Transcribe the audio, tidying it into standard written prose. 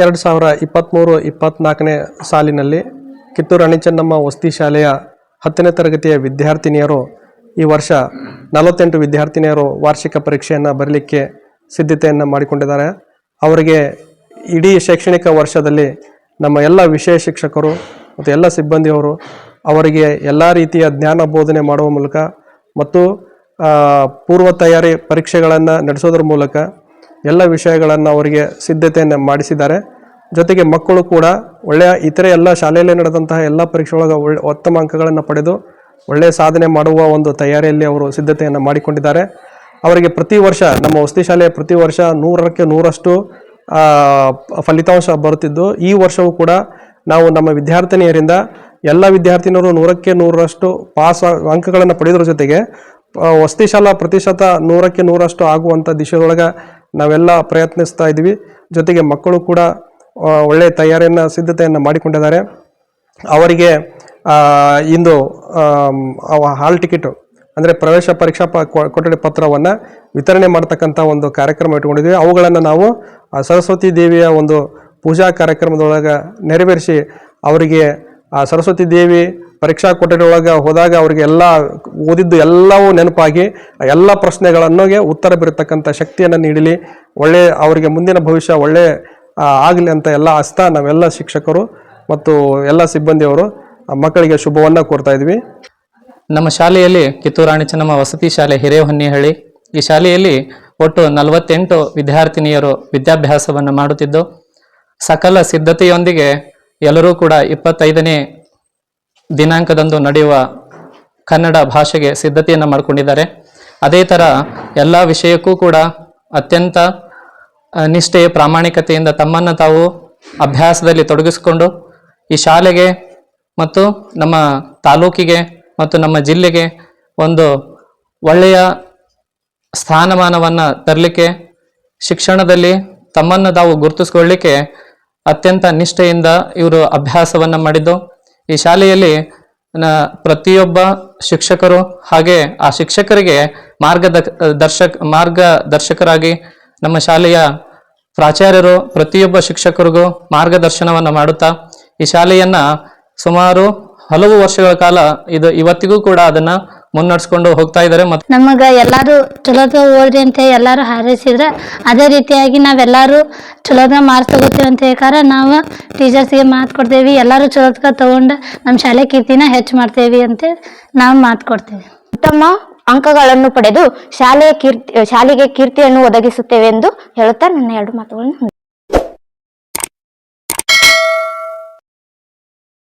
2023-24ನೇ ಸಾಲಿನಲ್ಲಿ ಕಿತ್ತೂರು ರಾಣಿ ಚೆನ್ನಮ್ಮ ವಸತಿ ಶಾಲೆಯ 10ನೇ ತರಗತಿಯ ವಿದ್ಯಾರ್ಥಿನಿಯರು ಈ ವರ್ಷ 48 ವಿದ್ಯಾರ್ಥಿನಿಯರು ವಾರ್ಷಿಕ ಪರೀಕ್ಷೆಯನ್ನು ಬರಲಿಕ್ಕೆ ಸಿದ್ಧತೆಯನ್ನು ಮಾಡಿಕೊಂಡಿದ್ದಾರೆ. ಅವರಿಗೆ ಇಡೀ ಶೈಕ್ಷಣಿಕ ವರ್ಷದಲ್ಲಿ ನಮ್ಮ ಎಲ್ಲ ವಿಷಯ ಶಿಕ್ಷಕರು ಮತ್ತು ಎಲ್ಲ ಸಿಬ್ಬಂದಿಯವರು ಅವರಿಗೆ ಎಲ್ಲ ರೀತಿಯ ಜ್ಞಾನ ಬೋಧನೆ ಮಾಡುವ ಮೂಲಕ ಮತ್ತು ಪೂರ್ವ ತಯಾರಿ ಪರೀಕ್ಷೆಗಳನ್ನು ನಡೆಸೋದ್ರ ಮೂಲಕ ಎಲ್ಲ ವಿಷಯಗಳನ್ನು ಅವರಿಗೆ ಸಿದ್ಧತೆಯನ್ನು ಮಾಡಿಸಿದ್ದಾರೆ. ಜೊತೆಗೆ ಮಕ್ಕಳು ಕೂಡ ಒಳ್ಳೆಯ ಇತರೆ ಎಲ್ಲ ಶಾಲೆಯಲ್ಲಿ ನಡೆದಂತಹ ಎಲ್ಲ ಪರೀಕ್ಷೆಯೊಳಗೆ ಉತ್ತಮ ಅಂಕಗಳನ್ನು ಪಡೆದು ಒಳ್ಳೆಯ ಸಾಧನೆ ಮಾಡುವ ಒಂದು ತಯಾರಿಯಲ್ಲಿ ಅವರು ಸಿದ್ಧತೆಯನ್ನು ಮಾಡಿಕೊಂಡಿದ್ದಾರೆ. ಅವರಿಗೆ ಪ್ರತಿ ವರ್ಷ ನಮ್ಮ ವಸತಿ ಶಾಲೆಯ ಪ್ರತಿ ವರ್ಷ 100ಕ್ಕೆ 100ರಷ್ಟು ಫಲಿತಾಂಶ ಬರುತ್ತಿದ್ದು, ಈ ವರ್ಷವೂ ಕೂಡ ನಾವು ನಮ್ಮ ವಿದ್ಯಾರ್ಥಿನಿಯರಿಂದ ಎಲ್ಲ ವಿದ್ಯಾರ್ಥಿನಿಯರು 100ಕ್ಕೆ 100ರಷ್ಟು ಪಾಸ್ ಅಂಕಗಳನ್ನು ಪಡೆಯೋದ್ರ ಜೊತೆಗೆ ವಸತಿ ಶಾಲಾ ಪ್ರತಿಶತ 100ಕ್ಕೆ 100ರಷ್ಟು ಆಗುವಂಥ ದಿಶೆಯೊಳಗೆ ನಾವೆಲ್ಲ ಪ್ರಯತ್ನಿಸ್ತಾ ಇದ್ವಿ. ಜೊತೆಗೆ ಮಕ್ಕಳು ಕೂಡ ಒಳ್ಳೆಯ ತಯಾರಿಯನ್ನು ಸಿದ್ಧತೆಯನ್ನು ಮಾಡಿಕೊಂಡಿದ್ದಾರೆ. ಅವರಿಗೆ ಇಂದು ಹಾಲ್ ಟಿಕೆಟು ಅಂದರೆ ಪ್ರವೇಶ ಪರೀಕ್ಷಾ ಕೊಠಡಿ ಪತ್ರವನ್ನು ವಿತರಣೆ ಮಾಡ್ತಕ್ಕಂಥ ಒಂದು ಕಾರ್ಯಕ್ರಮ ಇಟ್ಕೊಂಡಿದ್ವಿ. ಅವುಗಳನ್ನು ನಾವು ಸರಸ್ವತಿ ದೇವಿಯ ಒಂದು ಪೂಜಾ ಕಾರ್ಯಕ್ರಮದೊಳಗೆ ನೆರವೇರಿಸಿ ಅವರಿಗೆ ಆ ಸರಸ್ವತಿ ದೇವಿ ಪರೀಕ್ಷಾ ಕೊಠಡಿ ಒಳಗೆ ಹೋದಾಗ ಅವರಿಗೆ ಎಲ್ಲ ಓದಿದ್ದು ಎಲ್ಲವೂ ನೆನಪಾಗಿ ಎಲ್ಲ ಪ್ರಶ್ನೆಗಳನ್ನು ಉತ್ತರ ಬರತಕ್ಕಂಥ ಶಕ್ತಿಯನ್ನು ನೀಡಲಿ, ಒಳ್ಳೆಯ ಅವರಿಗೆ ಮುಂದಿನ ಭವಿಷ್ಯ ಒಳ್ಳೆ ಆಗಲಿ ಅಂತ ಎಲ್ಲ ಹಸ್ತಾ ನಾವೆಲ್ಲ ಶಿಕ್ಷಕರು ಮತ್ತು ಎಲ್ಲ ಸಿಬ್ಬಂದಿಯವರು ಮಕ್ಕಳಿಗೆ ಶುಭವನ್ನು ಕೋರ್ತಾ ಇದ್ವಿ. ನಮ್ಮ ಶಾಲೆಯಲ್ಲಿ ಕಿತ್ತೂರು ರಾಣಿ ಚೆನ್ನಮ್ಮ ವಸತಿ ಶಾಲೆ ಹಿರೇಹೊನ್ನಿಹಳ್ಳಿ, ಈ ಶಾಲೆಯಲ್ಲಿ ಒಟ್ಟು 48 ವಿದ್ಯಾರ್ಥಿನಿಯರು ವಿದ್ಯಾಭ್ಯಾಸವನ್ನು ಮಾಡುತ್ತಿದ್ದು, ಸಕಲ ಸಿದ್ಧತೆಯೊಂದಿಗೆ ಎಲ್ಲರೂ ಕೂಡ 25ನೇ ದಿನಾಂಕದಂದು ನಡೆಯುವ ಕನ್ನಡ ಭಾಷೆಗೆ ಸಿದ್ಧತೆಯನ್ನು ಮಾಡಿಕೊಂಡಿದ್ದಾರೆ. ಅದೇ ಥರ ಎಲ್ಲ ವಿಷಯಕ್ಕೂ ಕೂಡ ಅತ್ಯಂತ ನಿಷ್ಠೆ ಪ್ರಾಮಾಣಿಕತೆಯಿಂದ ತಮ್ಮನ್ನು ತಾವು ಅಭ್ಯಾಸದಲ್ಲಿ ತೊಡಗಿಸಿಕೊಂಡು ಈ ಶಾಲೆಗೆ ಮತ್ತು ನಮ್ಮ ತಾಲೂಕಿಗೆ ಮತ್ತು ನಮ್ಮ ಜಿಲ್ಲೆಗೆ ಒಂದು ಒಳ್ಳೆಯ ಸ್ಥಾನಮಾನವನ್ನು ತರಲಿಕ್ಕೆ, ಶಿಕ್ಷಣದಲ್ಲಿ ತಮ್ಮನ್ನು ತಾವು ಗುರುತಿಸ್ಕೊಳ್ಳಿಕ್ಕೆ ಅತ್ಯಂತ ನಿಷ್ಠೆಯಿಂದ ಇವರು ಅಭ್ಯಾಸವನ್ನು ಮಾಡಿದ್ದು, ಈ ಶಾಲೆಯಲ್ಲಿ ಪ್ರತಿಯೊಬ್ಬ ಶಿಕ್ಷಕರು ಹಾಗೆ ಆ ಶಿಕ್ಷಕರಿಗೆ ಮಾರ್ಗದರ್ಶಕರಾಗಿ ನಮ್ಮ ಶಾಲೆಯ ಪ್ರಾಚಾರ್ಯರು ಪ್ರತಿಯೊಬ್ಬ ಶಿಕ್ಷಕರಿಗೂ ಮಾರ್ಗದರ್ಶನವನ್ನು ಮಾಡುತ್ತಾ ಈ ಶಾಲೆಯನ್ನ ಸುಮಾರು ಹಲವು ವರ್ಷಗಳ ಕಾಲ ಇವತ್ತಿಗೂ ಕೂಡ ಅದನ್ನ ಮುನ್ನಡೆಸ್ಕೊಂಡು ಹೋಗ್ತಾ ಇದ್ದಾರೆ. ನಮಗ ಎಲ್ಲಾರು ಚಲೋದ ಓದ್ರಿ ಅಂತ ಎಲ್ಲಾರು ಹಾರೈಸಿದ್ರ, ಅದೇ ರೀತಿಯಾಗಿ ನಾವೆಲ್ಲರೂ ಚಲೋದ ಮಾರ್ಕ್ಸ್ ತಗೋತೀವಿ ಅಂತ ಹೇಳ್ಕಾರ ನಾವು ಟೀಚರ್ಸ್ಗೆ ಮಾತು ಕೊಡ್ತೇವಿ. ಎಲ್ಲರೂ ಚಲೋದ್ಕ ತಗೊಂಡು ನಮ್ಮ ಶಾಲೆ ಕೀರ್ತಿನ ಹೆಚ್ಚು ಮಾಡ್ತೇವಿ ಅಂತ ನಾವು ಮಾತು ಕೊಡ್ತೇವೆ. ಉತ್ತಮ ಅಂಕಗಳನ್ನು ಪಡೆದು ಶಾಲೆಗೆ ಕೀರ್ತಿಯನ್ನು ಒದಗಿಸುತ್ತೇವೆ ಎಂದು ಹೇಳುತ್ತಾ ನನ್ನ 2 ಮಾತುಗಳನ್ನು